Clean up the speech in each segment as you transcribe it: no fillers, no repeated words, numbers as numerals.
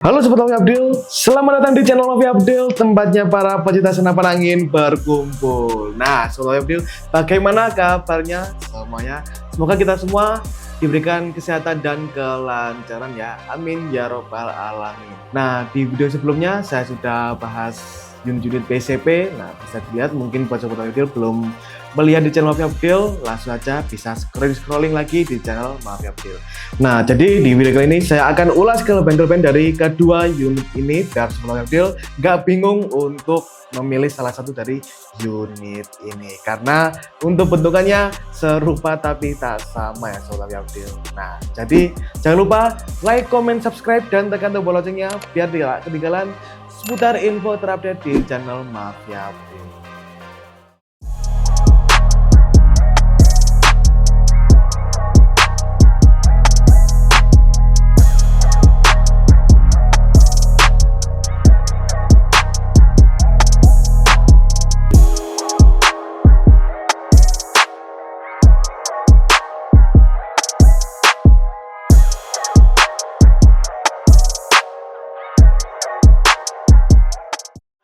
Halo Sobat Mafia Abdil, selamat datang di channel Mafia Abdil, tempatnya para pecinta senapan angin berkumpul. Nah, Sobat Mafia Abdil, bagaimana kabarnya semuanya? Semoga kita semua diberikan kesehatan dan kelancaran ya, amin ya robbal alamin. Nah, di video sebelumnya saya sudah bahas unit-unit PCP. Nah, bisa dilihat mungkin buat Sobat Mafia Abdil belum melihat di channel Mafia Abdil, langsung aja bisa scrolling lagi di channel Mafia Abdil. Nah, jadi di video kali ini saya akan ulas kelebihan-kelebihan dari kedua unit ini biar Sobat Mafia Abdil nggak bingung untuk memilih salah satu dari unit ini, karena untuk bentukannya serupa tapi tak sama ya Sobat Mafia Abdil. Nah, jadi jangan lupa like, comment, subscribe, dan tekan tombol loncengnya biar tidak ketinggalan seputar info terupdate di channel Mafia Abdil.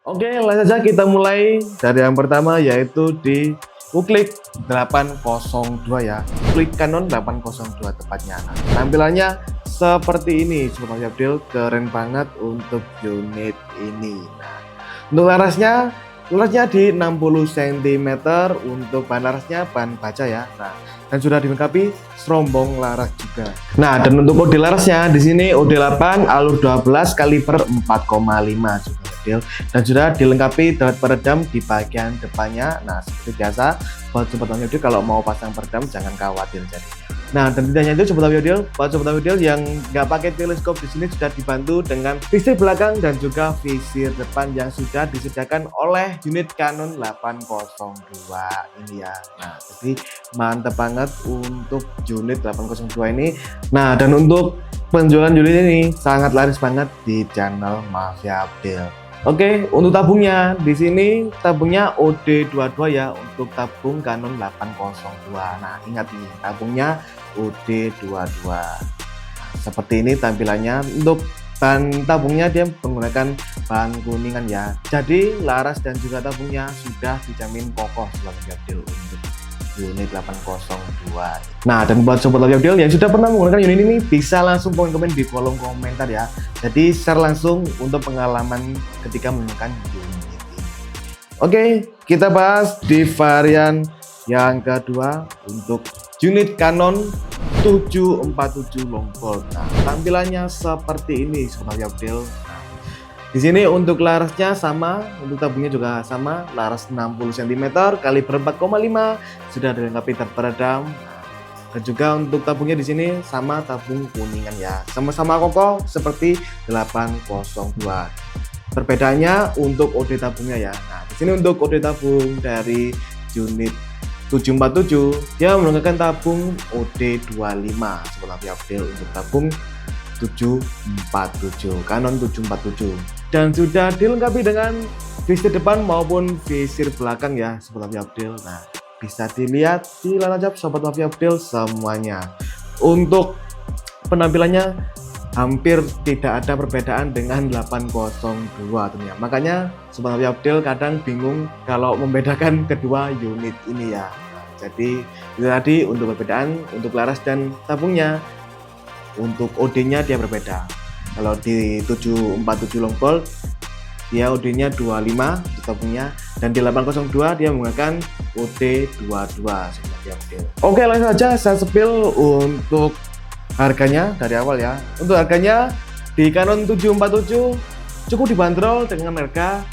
Oke, langsung saja kita mulai dari yang pertama, yaitu di Uklik 802 ya. Uklik Canon 802 tepatnya. Nah, tampilannya seperti ini Sobat Mafia Abdil, keren banget untuk unit ini. Nah, untuk larasnya di 60 cm, untuk bahan larasnya bahan baja ya. Nah, dan sudah dilengkapi serombong laras juga. Nah, dan untuk kode larasnya di sini OD8 alur 12 kaliber 4,5 juga. Dan sudah dilengkapi dawat peredam di bagian depannya. Nah, seperti biasa buat Sobat Mafia Abdil kalau mau pasang peredam jangan khawatir jadinya. Nah, dan tidak hanya itu Sobat Mafia Abdil, buat Sobat Mafia Abdil yang nggak pakai teleskop di sini sudah dibantu dengan visir belakang dan juga visir depan yang sudah disediakan oleh unit Canon 802 ini ya. Nah, jadi mantap banget untuk unit 802 ini. Nah, dan untuk penjualan unit ini sangat laris banget di channel Mafia Abdil. Oke, untuk tabungnya di sini tabungnya OD22 ya, untuk tabung Canon 802. Nah, ingat nih, tabungnya OD22. Seperti ini tampilannya. Untuk bahan tabungnya dia menggunakan bahan kuningan ya. Jadi laras dan juga tabungnya sudah dijamin kokoh Sobat Mafia Abdil untuk unit 802. Nah, dan buat Sobat Mafia Abdil yang sudah pernah menggunakan unit ini bisa langsung komen di kolom komentar ya. Jadi share langsung untuk pengalaman ketika menggunakan unit ini. Oke, kita bahas di varian yang kedua untuk unit Canon 747 long bolt. Nah, tampilannya seperti ini Sobat Mafia Abdil. Di sini untuk larasnya sama, untuk tabungnya juga sama, laras 60 cm kaliber 4,5, sudah dilengkapi dawat peredam. Dan juga untuk tabungnya di sini sama tabung kuningan ya, sama-sama kokoh seperti 802. Perbedaannya untuk OD tabungnya ya. Nah, di sini untuk OD tabung dari unit 747 dia menggunakan tabung OD25 Sobat Mafia Abdil untuk tabung 747 Canon 747, dan sudah dilengkapi dengan visir depan maupun visir belakang ya Sobat Mafia Abdil. Nah, bisa dilihat di layar tancap Sobat Mafia Abdil semuanya. Untuk penampilannya hampir tidak ada perbedaan dengan 802 tentunya. Makanya Sobat Mafia Abdil kadang bingung kalau membedakan kedua unit ini ya. Nah, jadi itu tadi untuk perbedaan untuk laras dan tabungnya. Untuk OD-nya dia berbeda. Kalau di 747 long bolt dia OD-nya 25 tabungnya, dan di 802 dia menggunakan OD22 seperti Abdil. Oke, langsung saja saya spill untuk harganya dari awal ya. Untuk harganya di Canon 747 cukup dibanderol dengan harga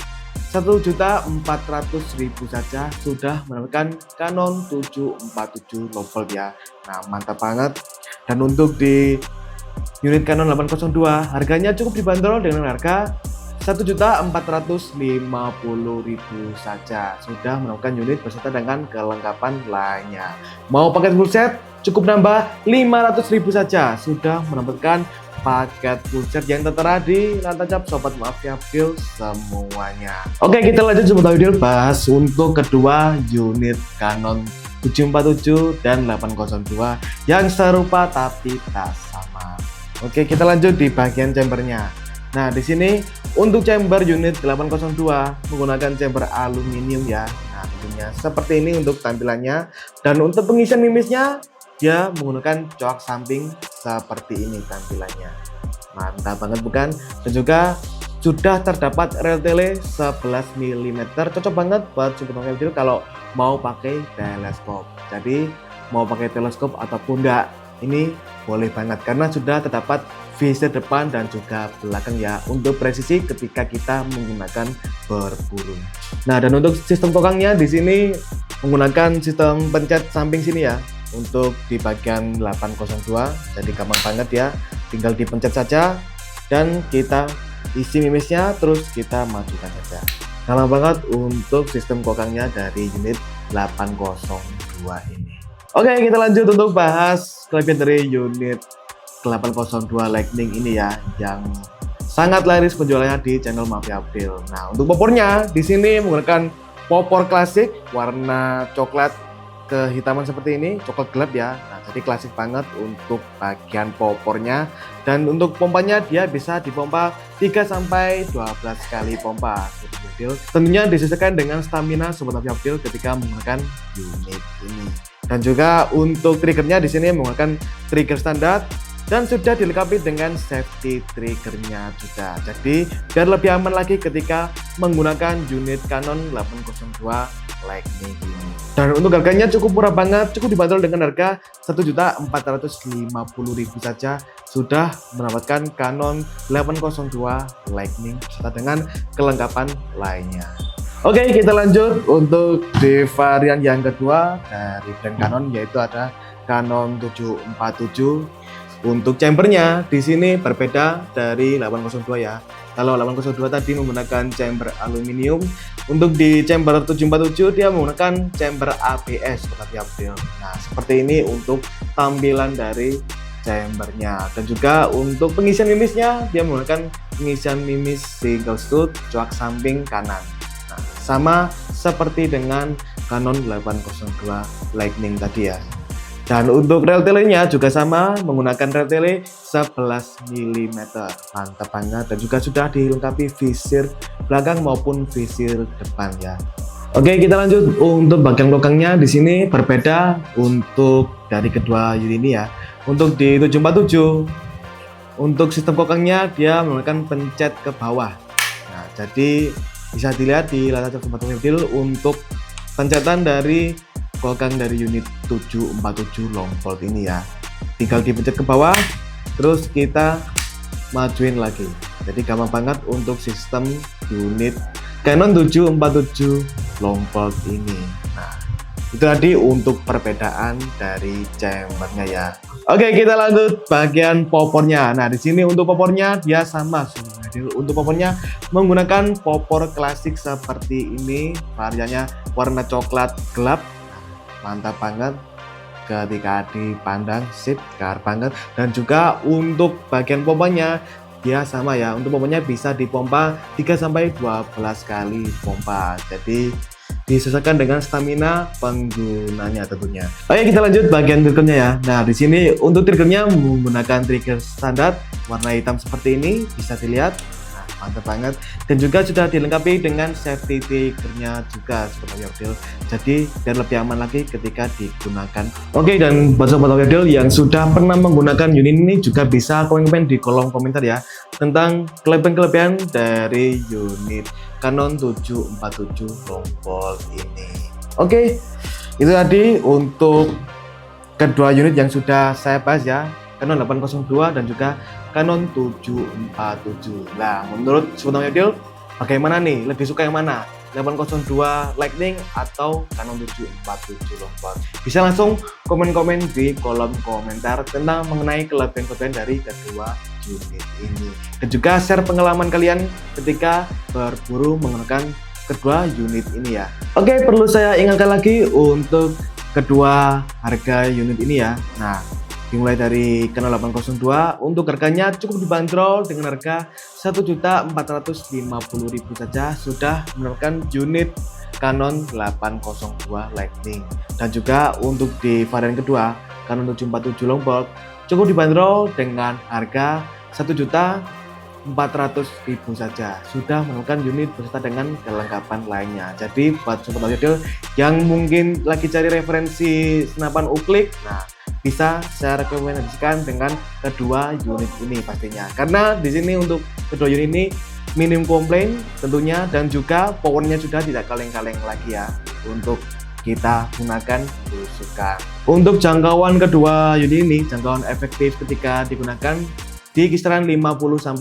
1.400.000 saja sudah mendapatkan Canon 747 long bolt ya. Nah, mantap banget. Dan untuk di unit Canon 802 harganya cukup dibanderol dengan harga 1.450.000 saja sudah mendapatkan unit beserta dengan kelengkapan lainnya. Mau paket full set cukup nambah 500.000 saja sudah mendapatkan paket full set yang tertera di layar tancap Sobat Mafia Abdil semuanya. Oke, kita lanjut Sobat Mafia Abdil bahas untuk kedua unit Canon 747 dan 802 yang serupa tapi tak sama. Oke, kita lanjut di bagian chambernya. Nah, di sini untuk chamber unit 802 menggunakan chamber aluminium ya. Nah, tentunya seperti ini untuk tampilannya. Dan untuk pengisian mimisnya dia menggunakan coak samping seperti ini tampilannya. Mantap banget bukan? Dan juga sudah terdapat rel tele 11 mm. Cocok banget buat Sobat Mobil kalau mau pakai teleskop. Jadi mau pakai teleskop ataupun enggak, ini boleh banget karena sudah terdapat visir depan dan juga belakang ya untuk presisi ketika kita menggunakan berburu. Nah, dan untuk sistem kokangnya di sini menggunakan sistem pencet samping sini ya. Untuk di bagian 802 jadi gampang banget ya, tinggal dipencet saja dan kita isi mimisnya terus kita majukan saja. Gampang banget untuk sistem kokangnya dari unit 802 ini. Oke, kita lanjut untuk bahas kelebihan dari unit 802 Lightning ini ya, yang sangat laris penjualannya di channel Mafia Update. Nah, untuk popornya di sini menggunakan popor klasik warna coklat kehitaman seperti ini, coklat gelap ya. Nah, jadi klasik banget untuk bagian popornya. Dan untuk pompanya dia bisa dipompa 3 sampai 12 kali pompa. Tentunya disesuaikan dengan stamina Sobat Mafia Update ketika menggunakan unit ini. Dan juga untuk triggernya di sini menggunakan trigger standar dan sudah dilengkapi dengan safety triggernya juga. Jadi biar lebih aman lagi ketika menggunakan unit Canon 802 Lightning ini. Dan untuk harganya cukup murah banget, cukup dibanderol dengan harga 1.450.000 saja sudah mendapatkan Canon 802 Lightning serta dengan kelengkapan lainnya. Oke, kita lanjut untuk di varian yang kedua dari brand Canon, yaitu ada Canon 747. Untuk chambernya di sini berbeda dari 802 ya. Kalau 802 tadi menggunakan chamber aluminium, untuk di chamber 747 dia menggunakan chamber ABS seperti update. Nah, seperti ini untuk tampilan dari chambernya. Dan juga untuk pengisian mimisnya dia menggunakan pengisian mimis single stud coak samping kanan. Nah, sama seperti dengan Canon 802 Lightning tadi ya. Dan untuk rel telenya juga sama, menggunakan rel tele 11 mm. Mantap banget dan juga sudah dilengkapi visir belakang maupun visir depan ya. Oke, kita lanjut untuk bagian belakangnya. Di sini berbeda untuk dari kedua unit ini ya. Untuk di 747 untuk sistem kokangnya dia menggunakan pencet ke bawah. Nah, jadi bisa dilihat di layar Sobat Mobil untuk pencetan dari kokang dari unit 747 long bolt ini ya. Tinggal dipencet ke bawah terus kita majuin lagi. Jadi gampang banget untuk sistem unit Canon 747 long bolt ini. Nah, itu tadi untuk perbedaan dari chambernya ya. Oke, kita lanjut bagian popornya. Nah, di sini untuk popornya dia sama. Untuk popornya menggunakan popor klasik seperti ini, variannya warna coklat gelap. Mantap banget ketika dipandang, sip, kar banget. Dan juga untuk bagian pompanya dia sama ya. Untuk pompanya bisa dipompa 3 sampai 12 kali pompa. Jadi disesuaikan dengan stamina penggunanya tentunya. Oke, kita lanjut bagian triggernya ya. Nah, di sini untuk triggernya menggunakan trigger standar warna hitam seperti ini, bisa dilihat. Mantap banget dan juga sudah dilengkapi dengan safety triggernya juga seperti Yordle, jadi biar lebih aman lagi ketika digunakan. Oke, dan buat Sobat Yordle yang sudah pernah menggunakan unit ini juga bisa komen-komen di kolom komentar ya tentang kelebihan-kelebihan dari unit Canon 747 long bolt ini. Oke, itu tadi untuk kedua unit yang sudah saya bahas ya, Canon 802 dan juga Canon 747. Nah, menurut Sobat Yordle bagaimana nih? Lebih suka yang mana? 802 Lightning atau Canon 747 long bolt? Bisa langsung komen-komen di kolom komentar tentang mengenai kelebihan-kelebihan dari kedua unit ini. Dan juga share pengalaman kalian ketika berburu menggunakan kedua unit ini ya. Oke, perlu saya ingatkan lagi untuk kedua harga unit ini ya. Nah, dimulai dari Canon 802 untuk harganya cukup dibanderol dengan harga 1.450.000 saja sudah mendapatkan unit Canon 802 Lightning. Dan juga untuk di varian kedua Canon 747 long bolt cukup dibanderol dengan harga 400.000 saja sudah menemukan unit beserta dengan kelengkapan lainnya. Jadi buat sobat audiodil yang mungkin lagi cari referensi senapan uklik, nah bisa saya rekomendasikan dengan kedua unit ini pastinya. Karena di sini untuk kedua unit ini minim komplain tentunya, dan juga powernya sudah tidak kaleng-kaleng lagi ya untuk kita gunakan belusukan. Untuk jangkauan kedua unit ini, jangkauan efektif ketika digunakan di kisaran 50-80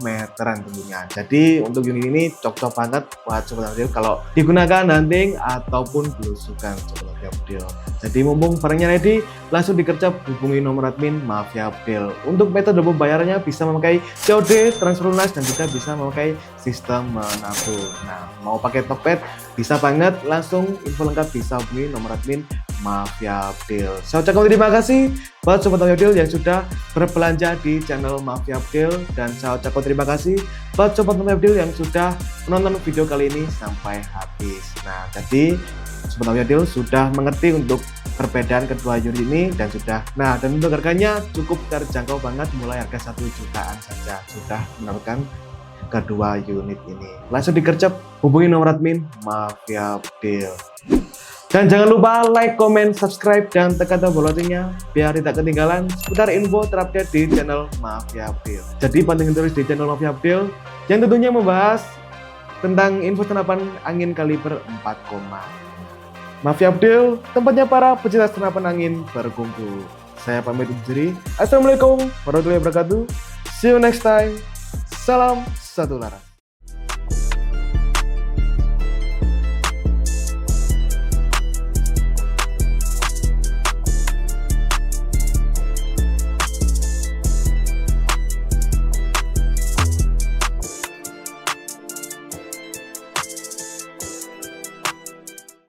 meteran tentunya. Jadi untuk unit ini cocok banget buat sobat audiodil kalau digunakan hunting ataupun belusukan sobat audiodil. Jadi mumpung barangnya ready, langsung dikerjap, hubungi nomor admin Mafia Build. Untuk metode pembayarannya bisa memakai COD, transfer lunas, dan juga bisa memakai sistem menabung. Nah, mau pakai Tokped bisa banget, langsung info lengkap bisa hubungi nomor admin Mafia Build. Saya ucapkan terima kasih buat sobat audiodil yang sudah berbelanja di channel Mafia Build, dan saya ucapkan terima kasih buat sobat Mafia Build yang sudah menonton video kali ini sampai habis. Nah, jadi sobat audiodil sudah mengerti untuk perbedaan kedua unit ini dan untuk harganya cukup terjangkau banget, mulai harga 1 jutaan saja sudah mendapatkan kedua unit ini. Langsung digercep, hubungi nomor admin Mafia Build. Dan jangan lupa like, comment, subscribe, dan tekan tombol loncengnya biar tidak ketinggalan seputar info terupdate di channel Mafia Build. Jadi pantengin terus di channel Mafia Build yang tentunya membahas tentang info senapan angin kaliber 4 Mafia Build, tempatnya para pecinta senapan angin berkumpul. Saya pamit undur diri. Assalamualaikum warahmatullahi wabarakatuh. See you next time. Salam satu laras.